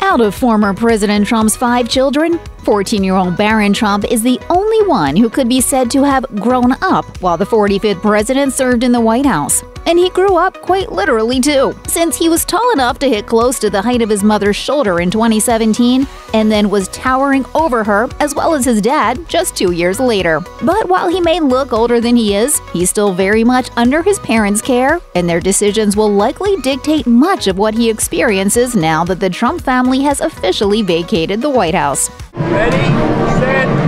Out of former President Trump's 5 children, 14-year-old Barron Trump is the only one who could be said to have grown up while the 45th president served in the White House. And he grew up quite literally too, since he was tall enough to hit close to the height of his mother's shoulder in 2017, and then was towering over her as well as his dad just 2 years later. But while he may look older than he is, he's still very much under his parents' care, and their decisions will likely dictate much of what he experiences now that the Trump family has officially vacated the White House. Ready, set.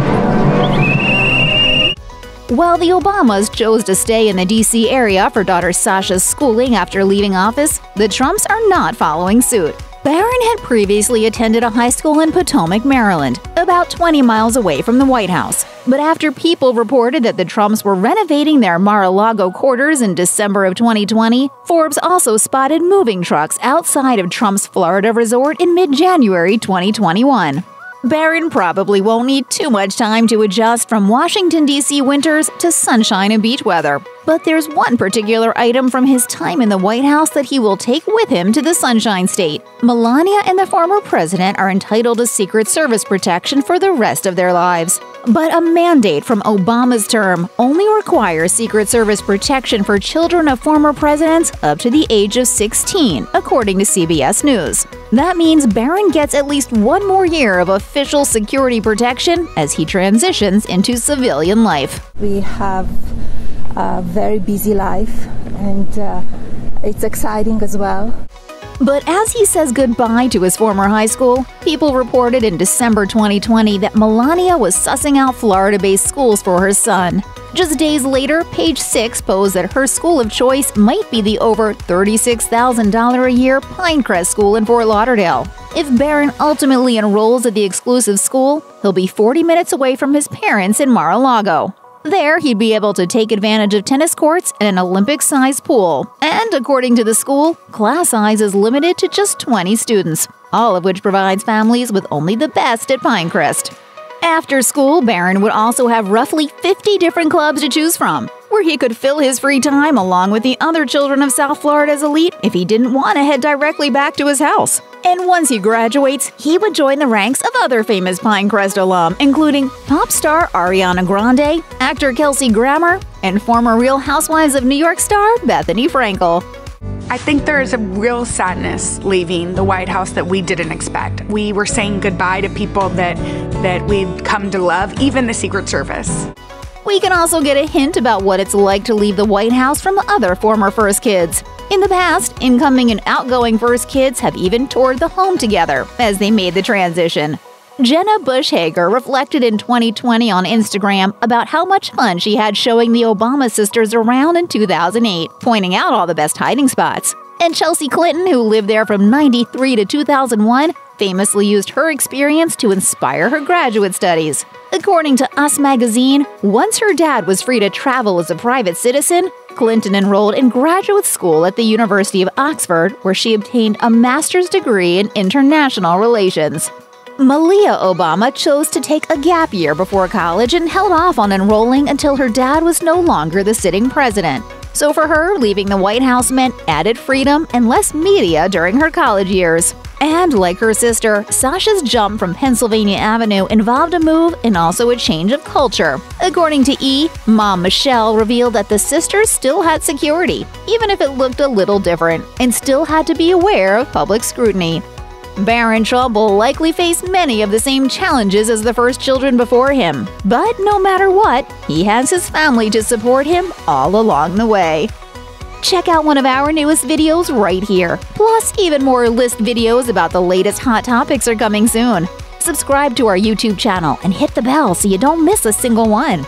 While the Obamas chose to stay in the D.C. area for daughter Sasha's schooling after leaving office, the Trumps are not following suit. Barron had previously attended a high school in Potomac, Maryland, about 20 miles away from the White House. But after people reported that the Trumps were renovating their Mar-a-Lago quarters in December of 2020, Forbes also spotted moving trucks outside of Trump's Florida resort in mid-January 2021. Barron probably won't need too much time to adjust from Washington, D.C. winters to sunshine and beach weather. But there's one particular item from his time in the White House that he will take with him to the Sunshine State. Melania and the former president are entitled to Secret Service protection for the rest of their lives. But a mandate from Obama's term only requires Secret Service protection for children of former presidents up to the age of 16, according to CBS News. That means Barron gets at least 1 more year of official security protection as he transitions into civilian life. We have a very busy life, and it's exciting as well. But as he says goodbye to his former high school, people reported in December 2020 that Melania was sussing out Florida-based schools for her son. Just days later, Page 6 posed that her school of choice might be the over $36,000 a year Pinecrest School in Fort Lauderdale. If Barron ultimately enrolls at the exclusive school, he'll be 40 minutes away from his parents in Mar-a-Lago. There, he'd be able to take advantage of tennis courts and an Olympic-sized pool. And according to the school, class size is limited to just 20 students, all of which provides families with only the best at Pinecrest. After school, Barron would also have roughly 50 different clubs to choose from, where he could fill his free time along with the other children of South Florida's elite if he didn't want to head directly back to his house. And once he graduates, he would join the ranks of other famous Pinecrest alum, including pop star Ariana Grande, actor Kelsey Grammer, and former Real Housewives of New York star Bethany Frankel. I think there is a real sadness leaving the White House that we didn't expect. We were saying goodbye to people that we'd come to love, even the Secret Service. We can also get a hint about what it's like to leave the White House from other former first kids. In the past, incoming and outgoing first kids have even toured the home together as they made the transition. Jenna Bush Hager reflected in 2020 on Instagram about how much fun she had showing the Obama sisters around in 2008, pointing out all the best hiding spots. And Chelsea Clinton, who lived there from 93 to 2001, famously used her experience to inspire her graduate studies. According to Us magazine, once her dad was free to travel as a private citizen, Clinton enrolled in graduate school at the University of Oxford, where she obtained a master's degree in international relations. Malia Obama chose to take a gap year before college and held off on enrolling until her dad was no longer the sitting president. So for her, leaving the White House meant added freedom and less media during her college years. And like her sister, Sasha's jump from Pennsylvania Avenue involved a move and also a change of culture. According to E!, Mom Michelle revealed that the sisters still had security, even if it looked a little different, and still had to be aware of public scrutiny. Barron Trump will likely face many of the same challenges as the first children before him, but no matter what, he has his family to support him all along the way. Check out one of our newest videos right here. Plus, even more list videos about the latest hot topics are coming soon. Subscribe to our YouTube channel and hit the bell so you don't miss a single one.